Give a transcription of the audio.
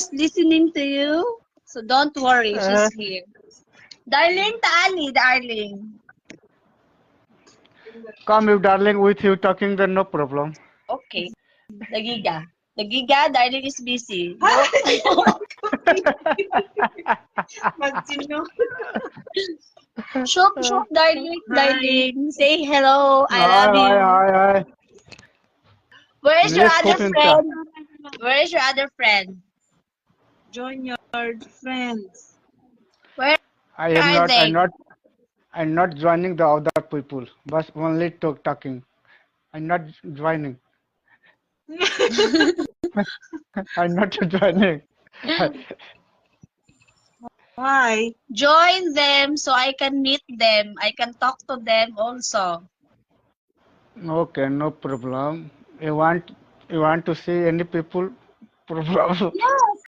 just listening to you. So don't worry, she's Uh, here. Darling, taali, darling. come if darling with you talking then no problem. Okay. Dagiga. Dagiga, darling is busy. No. Shoop, shoop, darling, darling. Say hello. I Hi, love hi, you. hi, hi. Where is your Let's other put in chat. friend? Where is your other friend? Join your friends. Where I am are not, they? I'm not joining the other people, but only talking. I'm not joining. I'm not joining. Why? Join them so I can meet them. I can talk to them also. Okay, no problem. You want to see any people? Problem. Yes.